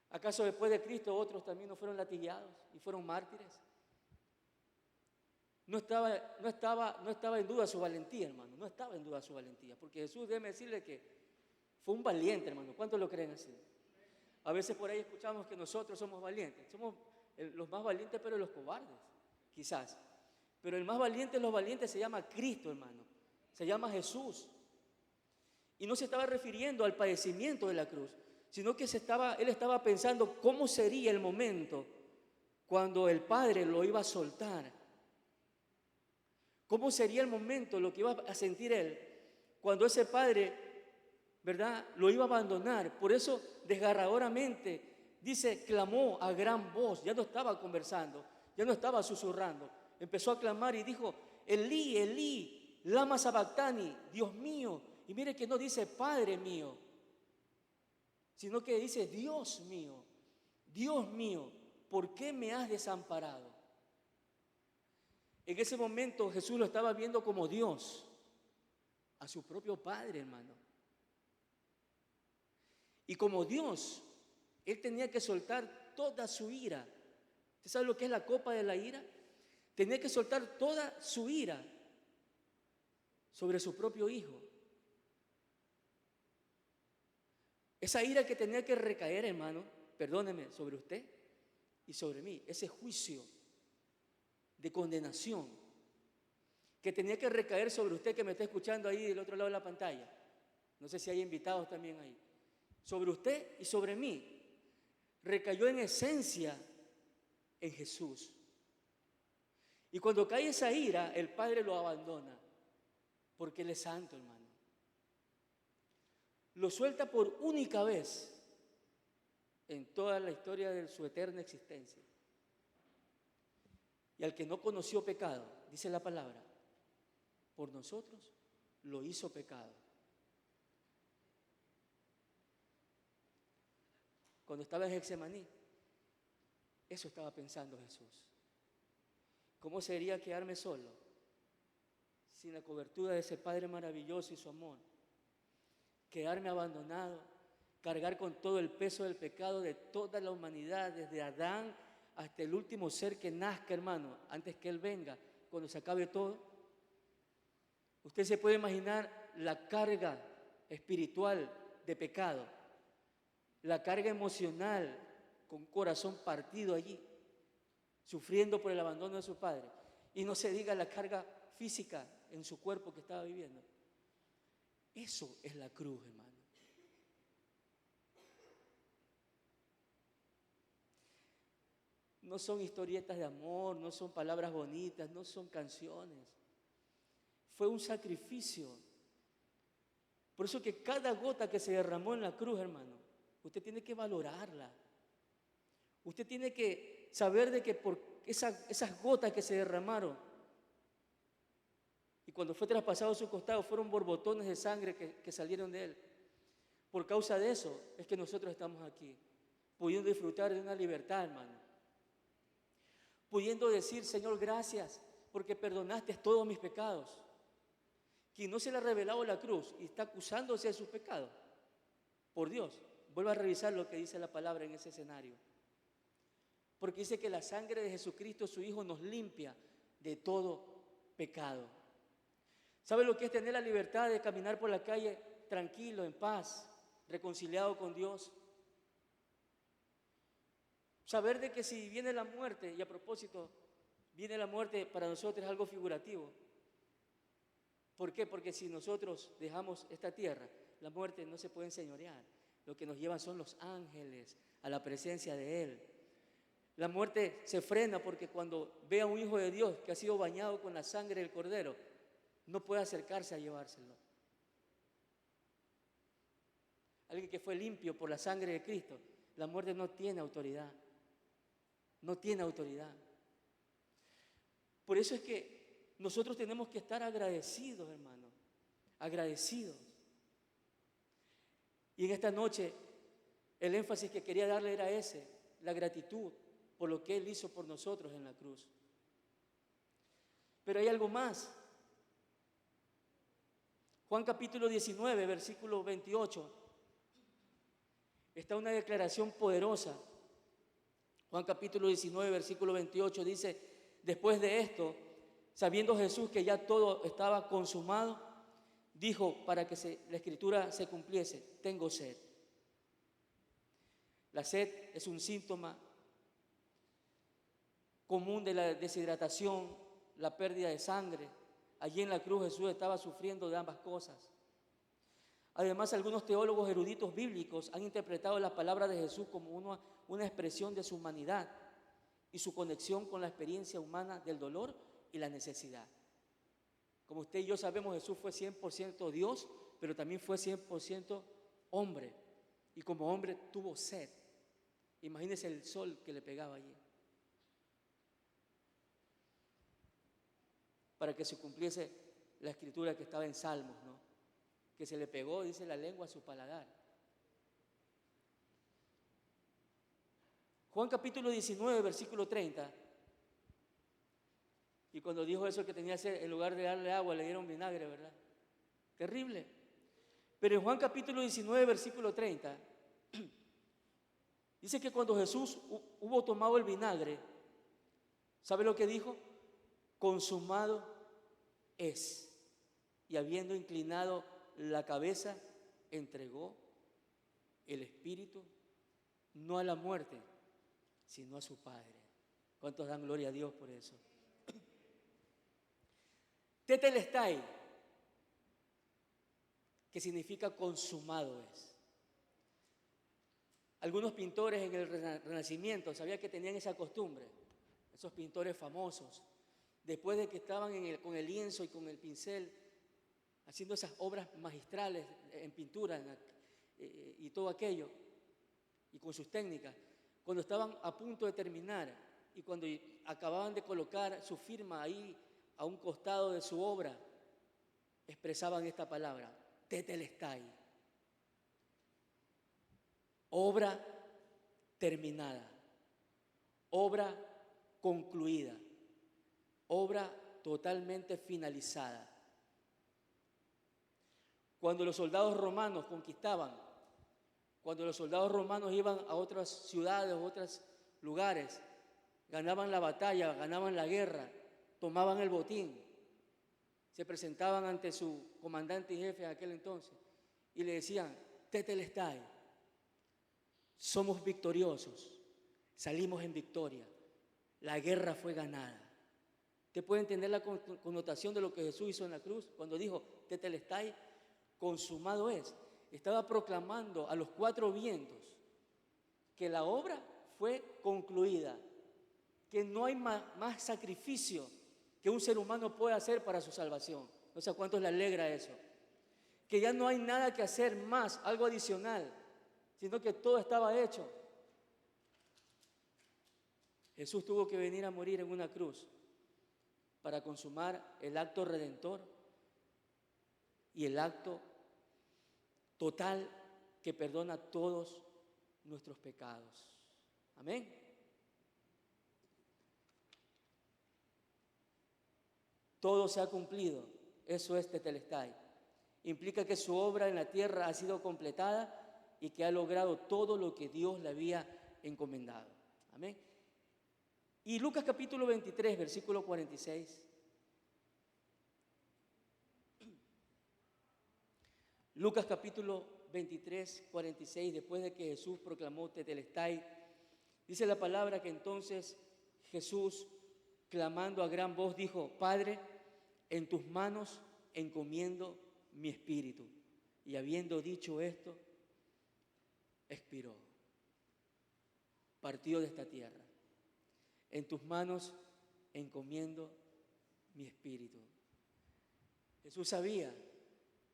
¿Acaso después de Cristo otros también no fueron latigados y fueron mártires? No estaba en duda su valentía, hermano. No estaba en duda su valentía. Porque Jesús, déjeme decirle que fue un valiente, hermano. ¿Cuántos lo creen así? A veces por ahí escuchamos que nosotros somos valientes. Somos los más valientes, pero los cobardes, quizás. Pero el más valiente de los valientes se llama Cristo, hermano. Se llama Jesús. Y no se estaba refiriendo al padecimiento de la cruz, sino que él estaba pensando cómo sería el momento cuando el Padre lo iba a soltar. ¿Cómo sería el momento, lo que iba a sentir él, cuando ese Padre, ¿verdad?, lo iba a abandonar? Por eso, desgarradoramente, dice, clamó a gran voz. Ya no estaba conversando, ya no estaba susurrando. Empezó a clamar y dijo: Elí, Elí, lama sabactani, Dios mío. Y mire que no dice Padre mío, sino que dice Dios mío, ¿por qué me has desamparado? En ese momento Jesús lo estaba viendo como Dios, a su propio Padre, hermano. Y como Dios, Él tenía que soltar toda su ira. ¿Usted sabe lo que es la copa de la ira? Tenía que soltar toda su ira sobre su propio Hijo. Esa ira que tenía que recaer, hermano, perdóneme, sobre usted y sobre mí, ese juicio de condenación que tenía que recaer sobre usted que me está escuchando ahí del otro lado de la pantalla. No sé si hay invitados también ahí. Sobre usted y sobre mí recayó en esencia en Jesús. Y cuando cae esa ira, el Padre lo abandona, porque Él es santo, hermano. Lo suelta por única vez en toda la historia de su eterna existencia. Y al que no conoció pecado, dice la palabra, por nosotros lo hizo pecado. Cuando estaba en Getsemaní, eso estaba pensando Jesús. ¿Cómo sería quedarme solo, sin la cobertura de ese Padre maravilloso y su amor? Quedarme abandonado, cargar con todo el peso del pecado de toda la humanidad, desde Adán hasta el último ser que nazca, hermano, antes que Él venga, cuando se acabe todo. Usted se puede imaginar la carga espiritual de pecado, la carga emocional con corazón partido allí, sufriendo por el abandono de su padre. Y no se diga la carga física en su cuerpo que estaba viviendo. Eso es la cruz, hermano. No son historietas de amor, no son palabras bonitas, no son canciones. Fue un sacrificio. Por eso que cada gota que se derramó en la cruz, hermano, usted tiene que valorarla. Usted tiene que saber de que por esas gotas que se derramaron y cuando fue traspasado su costado fueron borbotones de sangre que salieron de Él. Por causa de eso es que nosotros estamos aquí, pudiendo disfrutar de una libertad, hermano. Pudiendo decir, Señor, gracias porque perdonaste todos mis pecados. Quien no se le ha revelado la cruz y está acusándose de sus pecados, por Dios, vuelva a revisar lo que dice la palabra en ese escenario. Porque dice que la sangre de Jesucristo, su Hijo, nos limpia de todo pecado. ¿Sabe lo que es tener la libertad de caminar por la calle tranquilo, en paz, reconciliado con Dios? Saber de que si viene la muerte, y a propósito, viene la muerte para nosotros es algo figurativo. ¿Por qué? Porque si nosotros dejamos esta tierra, la muerte no se puede enseñorear. Lo que nos llevan son los ángeles a la presencia de Él. La muerte se frena porque cuando ve a un hijo de Dios que ha sido bañado con la sangre del Cordero, no puede acercarse a llevárselo. Alguien que fue limpio por la sangre de Cristo, la muerte no tiene autoridad. No tiene autoridad. Por eso es que nosotros tenemos que estar agradecidos, hermano. Agradecidos. Y en esta noche, el énfasis que quería darle era ese, la gratitud por lo que Él hizo por nosotros en la cruz. Pero hay algo más. Juan capítulo 19, versículo 28, está una declaración poderosa. Juan capítulo 19, versículo 28 dice, después de esto, sabiendo Jesús que ya todo estaba consumado, dijo para que la escritura se cumpliese, tengo sed. La sed es un síntoma común de la deshidratación, la pérdida de sangre. Allí en la cruz Jesús estaba sufriendo de ambas cosas. Además, algunos teólogos eruditos bíblicos han interpretado las palabras de Jesús como una expresión de su humanidad y su conexión con la experiencia humana del dolor y la necesidad. Como usted y yo sabemos, Jesús fue 100% Dios, pero también fue 100% hombre. Y como hombre tuvo sed. Imagínese el sol que le pegaba allí. Para que se cumpliese la escritura que estaba en Salmos, ¿no? Que se le pegó, dice la lengua, a su paladar. Juan capítulo 19, versículo 30. Y cuando dijo eso que tenía sed, en lugar de darle agua, le dieron vinagre, ¿verdad? Terrible. Pero en Juan capítulo 19, versículo 30, dice que cuando Jesús hubo tomado el vinagre, ¿sabe lo que dijo? Consumado es. Y habiendo inclinado la cabeza, entregó el espíritu, no a la muerte, sino a su Padre. ¿Cuántos dan gloria a Dios por eso? Tetelestai, que significa consumado es. Algunos pintores en el Renacimiento, sabía que tenían esa costumbre, esos pintores famosos, después de que estaban con el lienzo y con el pincel, haciendo esas obras magistrales en pintura y todo aquello, y con sus técnicas, cuando estaban a punto de terminar y cuando acababan de colocar su firma ahí a un costado de su obra, expresaban esta palabra, tetelestai, obra terminada, obra concluida, obra totalmente finalizada. Cuando los soldados romanos conquistaban, cuando los soldados romanos iban a otras ciudades, a otros lugares, ganaban la batalla, ganaban la guerra, tomaban el botín, se presentaban ante su comandante y jefe en aquel entonces y le decían, tetelestai, somos victoriosos, salimos en victoria, la guerra fue ganada. ¿Usted puede entender la connotación de lo que Jesús hizo en la cruz? Cuando dijo, tetelestai, consumado es. Estaba proclamando a los cuatro vientos que la obra fue concluida, que no hay más sacrificio que un ser humano pueda hacer para su salvación. No sé a cuántos le alegra eso. Que ya no hay nada que hacer más, algo adicional, sino que todo estaba hecho. Jesús tuvo que venir a morir en una cruz para consumar el acto redentor y el acto total que perdona todos nuestros pecados. Amén. Todo se ha cumplido. Eso es tetelestai. Implica que su obra en la tierra ha sido completada y que ha logrado todo lo que Dios le había encomendado. Amén. Y Lucas capítulo 23, versículo 46. Lucas capítulo 23, 46, después de que Jesús proclamó tetelestai, dice la palabra que entonces Jesús, clamando a gran voz, dijo, Padre, en tus manos encomiendo mi espíritu. Y habiendo dicho esto, expiró, partió de esta tierra. En tus manos encomiendo mi espíritu. Jesús sabía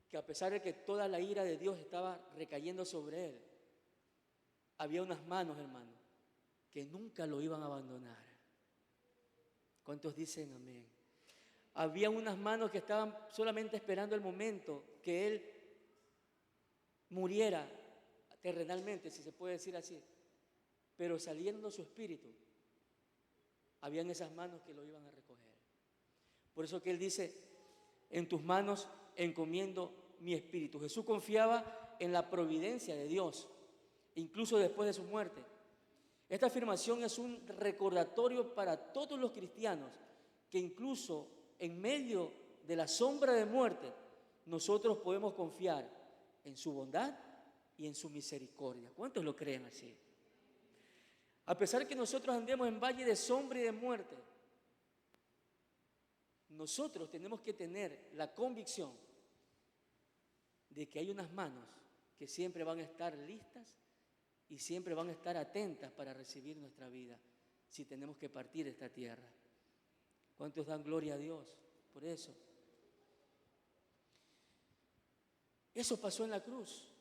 que a pesar de que toda la ira de Dios estaba recayendo sobre él, había unas manos, hermano, que nunca lo iban a abandonar. ¿Cuántos dicen amén? Había unas manos que estaban solamente esperando el momento que él muriera terrenalmente, si se puede decir así, pero saliendo su espíritu, habían esas manos que lo iban a recoger. Por eso que él dice, en tus manos encomiendo mi espíritu. Jesús confiaba en la providencia de Dios, incluso después de su muerte. Esta afirmación es un recordatorio para todos los cristianos que incluso en medio de la sombra de muerte, nosotros podemos confiar en su bondad y en su misericordia. ¿Cuántos lo creen así? A pesar de que nosotros andemos en valle de sombra y de muerte, nosotros tenemos que tener la convicción de que hay unas manos que siempre van a estar listas y siempre van a estar atentas para recibir nuestra vida si tenemos que partir de esta tierra. ¿Cuántos dan gloria a Dios por eso? Eso pasó en la cruz.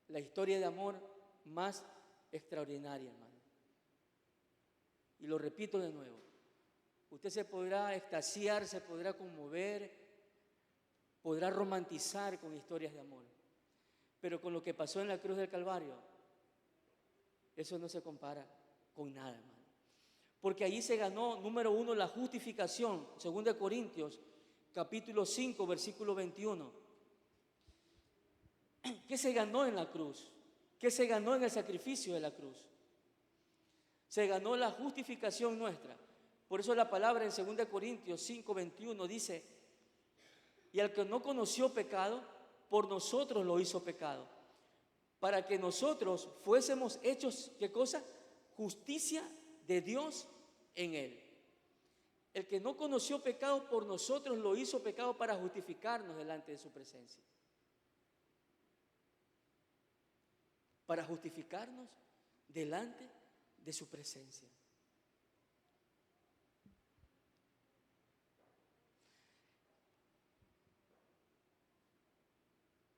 La historia de amor más extraordinaria, hermano. Y lo repito de nuevo. Usted se podrá extasiar, se podrá conmover, podrá romantizar con historias de amor. Pero con lo que pasó en la cruz del Calvario, eso no se compara con nada, hermano. Porque allí se ganó, número uno, la justificación, 2 Corintios, capítulo 5, versículo 21. ¿Qué se ganó en la cruz? ¿Qué se ganó en el sacrificio de la cruz? Se ganó la justificación nuestra. Por eso la palabra en 2 Corintios 5, 21 dice, y al que no conoció pecado, por nosotros lo hizo pecado, para que nosotros fuésemos hechos, ¿qué cosa? Justicia de Dios en Él. El que no conoció pecado por nosotros lo hizo pecado para justificarnos delante de su presencia. Para justificarnos delante de su presencia.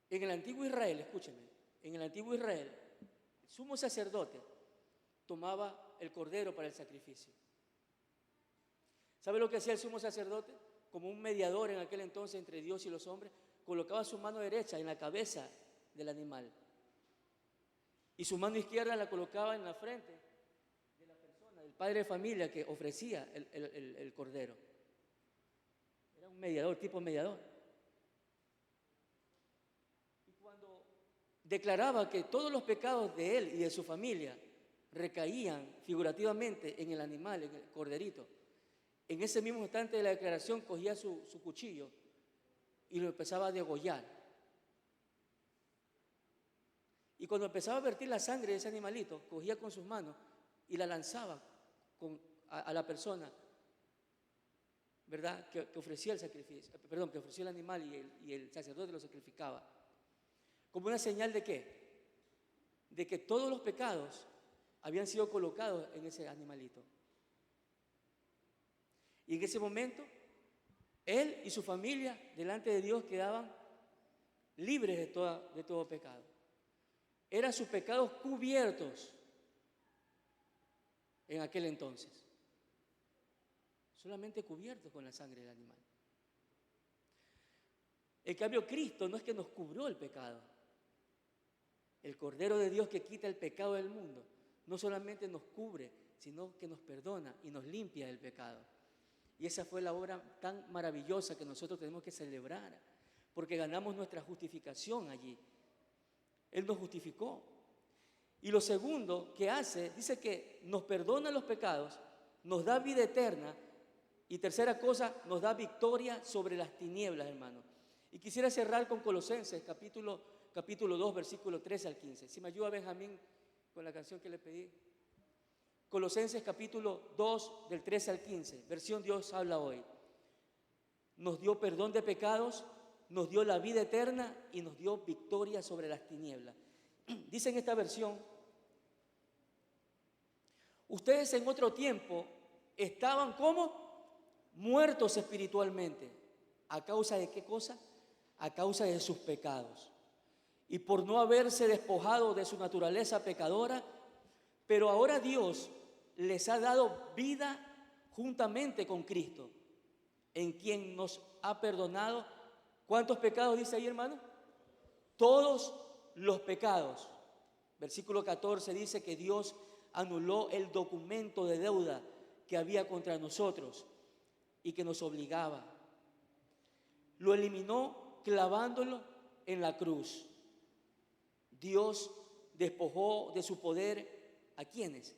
En el antiguo Israel, escúcheme, en el antiguo Israel, el sumo sacerdote tomaba el cordero para el sacrificio. ¿Sabe lo que hacía el sumo sacerdote? Como un mediador en aquel entonces entre Dios y los hombres, colocaba su mano derecha en la cabeza del animal y su mano izquierda la colocaba en la frente de la persona, del padre de familia que ofrecía el cordero. Era un mediador, tipo mediador. Y cuando declaraba que todos los pecados de él y de su familia recaían figurativamente en el animal, en el corderito, en ese mismo instante de la declaración cogía su cuchillo y lo empezaba a degollar. Y cuando empezaba a vertir la sangre de ese animalito, cogía con sus manos y la lanzaba a la persona, ¿verdad? Que ofrecía el sacrificio, perdón, que ofrecía el animal y el sacerdote lo sacrificaba. Como una señal de ¿qué? De que todos los pecados habían sido colocados en ese animalito. Y en ese momento, él y su familia delante de Dios quedaban libres de todo pecado. Eran sus pecados cubiertos en aquel entonces. Solamente cubiertos con la sangre del animal. En cambio, Cristo no es que nos cubrió el pecado. El Cordero de Dios que quita el pecado del mundo, no solamente nos cubre, sino que nos perdona y nos limpia del pecado. Y esa fue la obra tan maravillosa que nosotros tenemos que celebrar, porque ganamos nuestra justificación allí. Él nos justificó. Y lo segundo que hace, dice que nos perdona los pecados, nos da vida eterna y tercera cosa, nos da victoria sobre las tinieblas, hermano. Y quisiera cerrar con Colosenses, capítulo 2, versículo 13 al 15. Si me ayuda Benjamín con la canción que le pedí. Colosenses capítulo 2, del 13 al 15, versión Dios habla hoy. Nos dio perdón de pecados, nos dio la vida eterna y nos dio victoria sobre las tinieblas. Dice en esta versión, ustedes en otro tiempo estaban como muertos espiritualmente. ¿A causa de qué cosa? A causa de sus pecados. Y por no haberse despojado de su naturaleza pecadora, pero ahora Dios les ha dado vida juntamente con Cristo, en quien nos ha perdonado. ¿Cuántos pecados dice ahí, hermano? Todos los pecados. Versículo 14 dice que Dios anuló el documento de deuda que había contra nosotros y que nos obligaba. Lo eliminó clavándolo en la cruz. Dios despojó de su poder ¿a quiénes?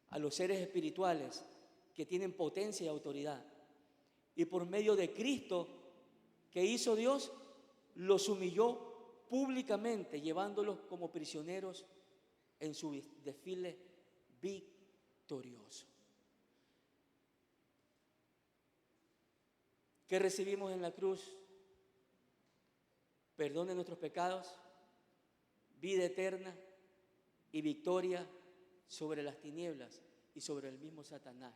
A los seres espirituales que tienen potencia y autoridad. Y por medio de Cristo, ¿qué hizo Dios? Los humilló públicamente, llevándolos como prisioneros en su desfile victorioso. ¿Qué recibimos en la cruz? Perdón de nuestros pecados, vida eterna y victoria sobre las tinieblas y sobre el mismo Satanás.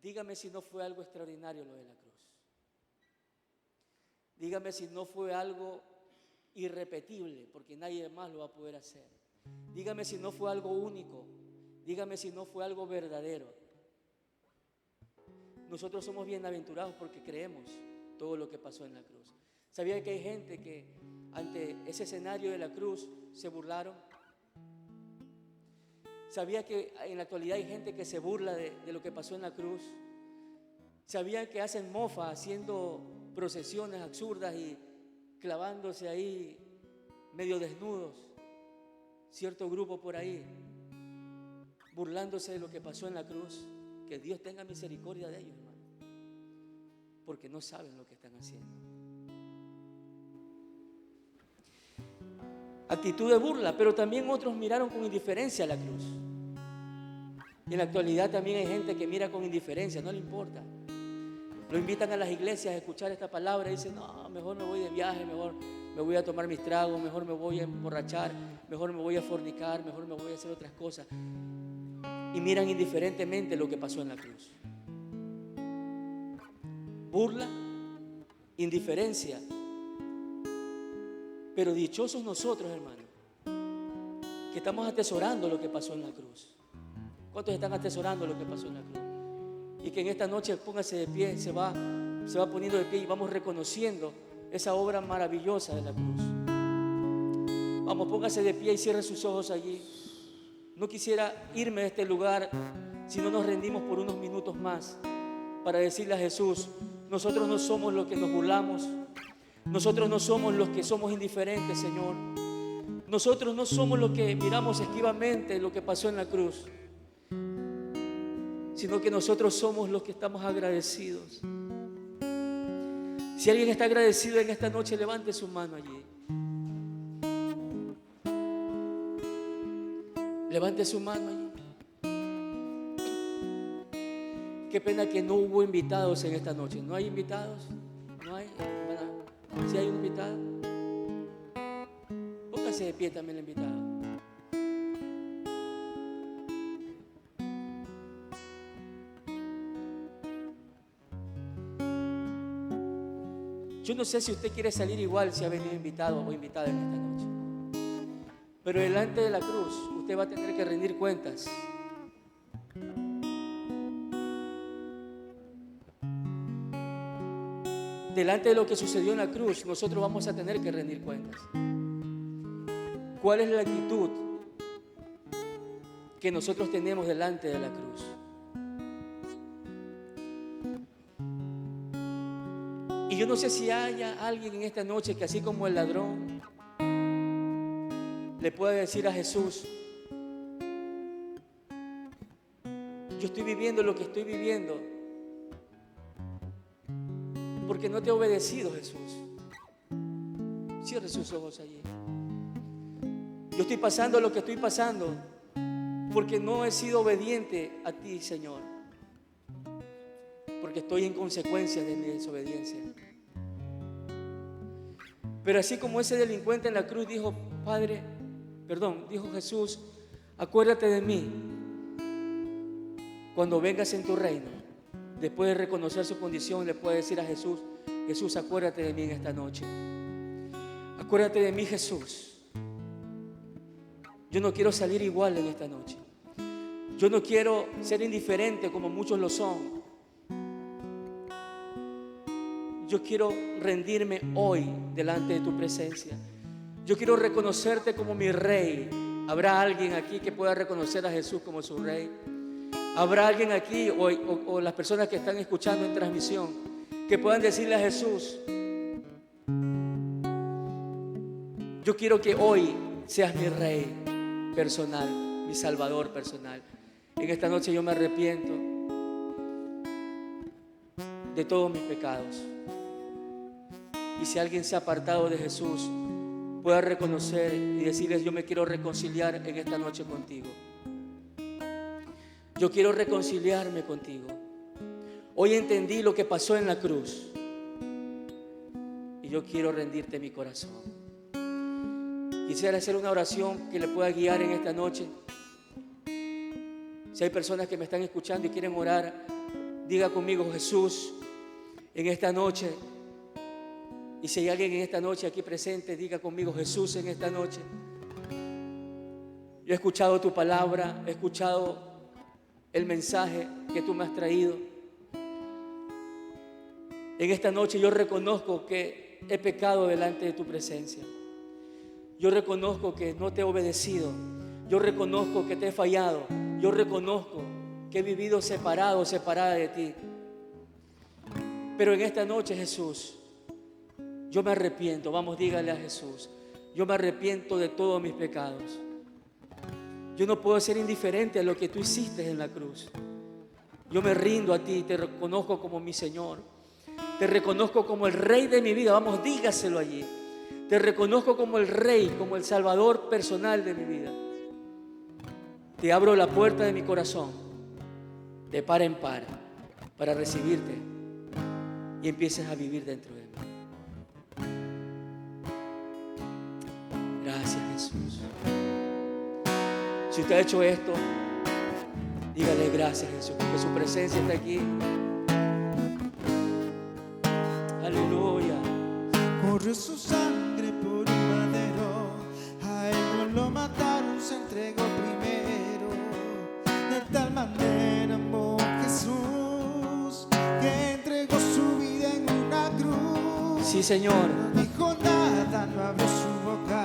Dígame si no fue algo extraordinario lo de la cruz. Dígame si no fue algo irrepetible, porque nadie más lo va a poder hacer. Dígame si no fue algo único. Dígame si no fue algo verdadero. Nosotros somos bienaventurados porque creemos todo lo que pasó en la cruz. ¿Sabía que hay gente que ante ese escenario de la cruz se burlaron? ¿Sabía que en la actualidad hay gente que se burla de lo que pasó en la cruz? ¿Sabía que hacen mofa haciendo procesiones absurdas y clavándose ahí medio desnudos? Cierto grupo por ahí burlándose de lo que pasó en la cruz. Que Dios tenga misericordia de ellos, hermano, porque no saben lo que están haciendo. actitud de burla, pero también otros miraron con indiferencia la cruz. Y en la actualidad también hay gente que mira con indiferencia, no le importa. Lo invitan a las iglesias a escuchar esta palabra y dicen, no, mejor me voy de viaje, mejor me voy a tomar mis tragos, mejor me voy a emborrachar, mejor me voy a fornicar, mejor me voy a hacer otras cosas. Y miran indiferentemente lo que pasó en la cruz. Burla, indiferencia. Pero dichosos nosotros, hermanos, que estamos atesorando lo que pasó en la cruz. ¿Cuántos están atesorando lo que pasó en la cruz? Y que en esta noche póngase de pie, se va poniendo de pie y vamos reconociendo esa obra maravillosa de la cruz. Vamos, póngase de pie y cierre sus ojos allí. No quisiera irme de este lugar si no nos rendimos por unos minutos más para decirle a Jesús, nosotros no somos los que nos burlamos, nosotros no somos los que somos indiferentes, Señor. Nosotros no somos los que miramos esquivamente lo que pasó en la cruz, sino que nosotros somos los que estamos agradecidos. Si alguien está agradecido en esta noche, levante su mano allí. Levante su mano allí. Qué pena que no hubo invitados en esta noche. ¿No hay invitados? ¿No hay? ¿Sí hay un invitado? Póngase de pie también el invitado. Yo no sé si usted quiere salir igual si ha venido invitado o invitada en esta noche. Pero delante de la cruz usted va a tener que rendir cuentas. Delante de lo que sucedió en la cruz, nosotros vamos a tener que rendir cuentas. ¿Cuál es la actitud que nosotros tenemos delante de la cruz? Y yo no sé si haya alguien en esta noche que así como el ladrón le pueda decir a Jesús, yo estoy viviendo lo que estoy viviendo porque no te he obedecido, Jesús. Cierre sus ojos allí. Yo estoy pasando lo que estoy pasando porque no he sido obediente a ti, Señor, porque estoy en consecuencia de mi desobediencia. Pero así como ese delincuente en la cruz dijo Jesús, acuérdate de mí cuando vengas en tu reino. Después de reconocer su condición, le puede decir a Jesús, Jesús, acuérdate de mí en esta noche. Acuérdate de mí, Jesús. Yo no quiero salir igual en esta noche. Yo no quiero ser indiferente como muchos lo son. Yo quiero rendirme hoy delante de tu presencia. Yo quiero reconocerte como mi Rey. ¿Habrá alguien aquí que pueda reconocer a Jesús como su Rey? ¿Habrá alguien aquí o las personas que están escuchando en transmisión que puedan decirle a Jesús, yo quiero que hoy seas mi Rey personal, mi Salvador personal? En esta noche yo me arrepiento de todos mis pecados. Y si alguien se ha apartado de Jesús, pueda reconocer y decirles, yo me quiero reconciliar en esta noche contigo. Yo quiero reconciliarme contigo. Hoy entendí lo que pasó en la cruz y yo quiero rendirte mi corazón. Quisiera hacer una oración que le pueda guiar en esta noche. Si hay personas que me están escuchando y quieren orar, diga conmigo, Jesús, en esta noche. Y si hay alguien en esta noche aquí presente, diga conmigo, Jesús, en esta noche. Yo he escuchado tu palabra, he escuchado el mensaje que tú me has traído. En esta noche yo reconozco que he pecado delante de tu presencia. Yo reconozco que no te he obedecido. Yo reconozco que te he fallado. Yo reconozco que he vivido separada de ti. Pero en esta noche, Jesús, yo me arrepiento. Vamos, dígale a Jesús, yo me arrepiento de todos mis pecados. Yo no puedo ser indiferente a lo que tú hiciste en la cruz. Yo me rindo a ti, te reconozco como mi Señor. Te reconozco como el Rey de mi vida. Vamos, dígaselo allí. Te reconozco como el Rey, como el Salvador personal de mi vida. Te abro la puerta de mi corazón, de par en par, para recibirte y empieces a vivir dentro de mí. Gracias, Jesús. Si usted ha hecho esto, dígale gracias, Jesús, porque su presencia está aquí. Aleluya. Corrió su sangre por un madero, a él no lo mataron, se entregó primero. De tal manera amó Jesús, que entregó su vida en una cruz. Sí, Señor. No dijo nada, no abrió su boca,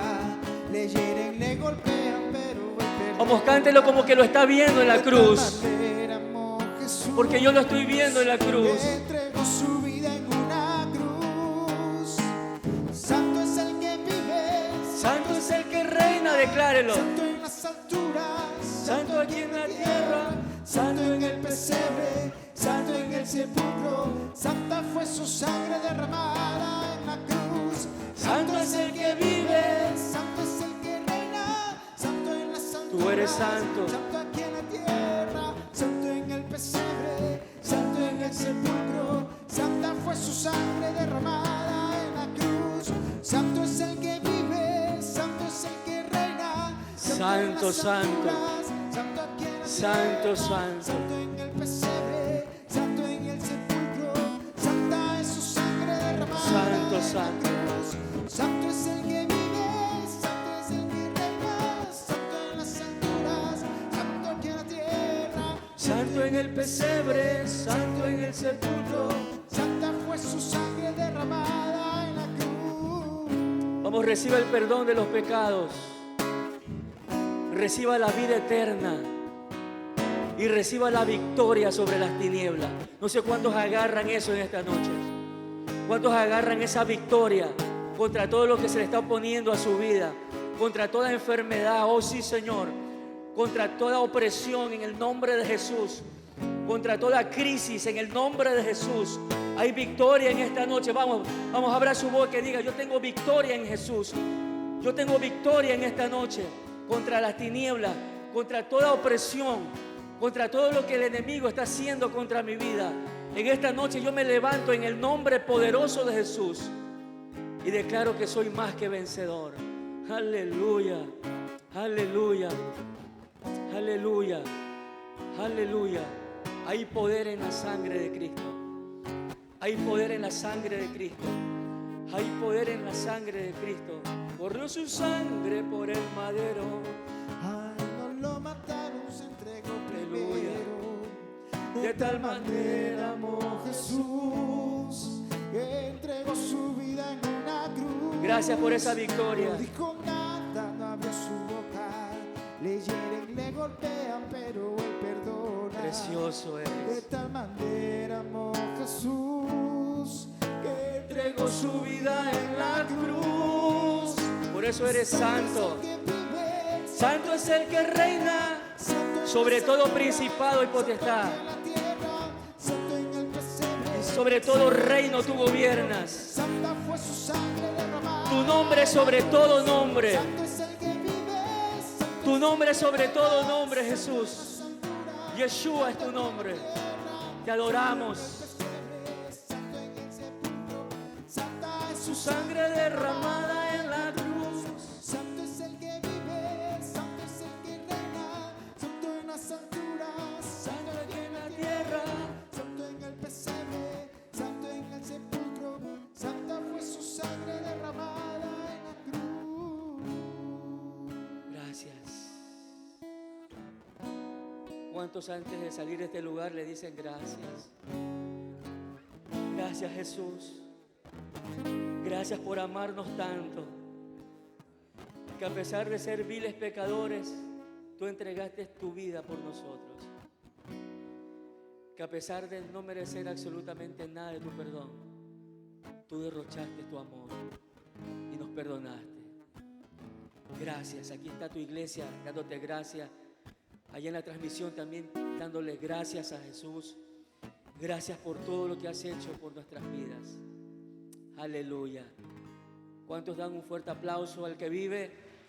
le hieren, le golpean, pero él perdona. Vamos, cántelo como que lo está viendo en la cruz, De tal manera amó Jesús, porque yo lo estoy viendo en la cruz. que entregó su vida en una cruz. Santo es el que vive, Santo es el que reina, declárelo. santo en las alturas, Santo aquí en la tierra, santo en el pesebre, santo en el sepulcro. Santa fue su sangre derramada en la cruz. Santo es el que vive, santo es el que reina, santo en las alturas, tú eres santo. santo aquí en la tierra, santo en el pesebre, santo en el sepulcro. Santa fue su sangre derramada en la cruz. Santo es el que vive, santo es el que reina, Santo, en las santo. alturas, santo aquí en la Santo, tierra, santo. santo en el pesebre, santo en el sepulcro. Santa es su sangre derramada Santo, en la santo. cruz. Santo es el que vive, santo es el que reina, santo en las alturas, santo aquí en la tierra. Santo en el pesebre, santo en el sepulcro. Santa fue su sangre derramada en la cruz. Vamos, reciba el perdón de los pecados, reciba la vida eterna y reciba la victoria sobre las tinieblas. No sé cuántos agarran eso en esta noche. ¿Cuántos agarran esa victoria contra todo lo que se le está oponiendo a su vida? Contra toda enfermedad, oh sí, Señor. Contra toda opresión en el nombre de Jesús. Contra toda crisis en el nombre de Jesús. Hay victoria en esta noche. Vamos, abra su boca y diga: yo tengo victoria en Jesús. Yo tengo victoria en esta noche contra las tinieblas, contra toda opresión, contra todo lo que el enemigo está haciendo contra mi vida. En esta noche yo me levanto en el nombre poderoso de Jesús y declaro que soy más que vencedor. Aleluya, aleluya, aleluya, aleluya. Hay poder en la sangre de Cristo. Hay poder en la sangre de Cristo. Hay poder en la sangre de Cristo. Corrió su sangre por el madero. A él no lo mataron, se entregó Aleluya. primero. De tal manera amó Jesús, que entregó su vida en una cruz. Gracias por esa victoria. No dijo nada, no abrió su boca, le hieren, le golpean, pero él perdona. Precioso De eres. tal manera amó Jesús, que Entregó su vida en la cruz. Por eso eres santo. Santo es el que reina sobre todo principado y potestad. Y sobre todo reino tú gobiernas. Tu nombre es sobre todo nombre. Tu nombre es sobre todo nombre, Jesús. Yeshua es tu nombre. Te adoramos. Su sangre derramada en la cruz. Santo es el que vive, santo es el que reina, santo en las alturas, Santo aquí en la tierra. santo en el pesebre, santo en el sepulcro. Santa fue su sangre derramada en la cruz. Gracias. ¿Cuántos antes de salir de este lugar le dicen gracias? Gracias, Jesús. Gracias por amarnos tanto, que a pesar de ser viles pecadores, tú entregaste tu vida por nosotros. Que a pesar de no merecer absolutamente nada de tu perdón, tú derrochaste tu amor y nos perdonaste. Gracias. Aquí está tu iglesia dándote gracias. Allá en la transmisión también dándole gracias a Jesús. Gracias por todo lo que has hecho por nuestras vidas. Aleluya. ¿Cuántos dan un fuerte aplauso al que vive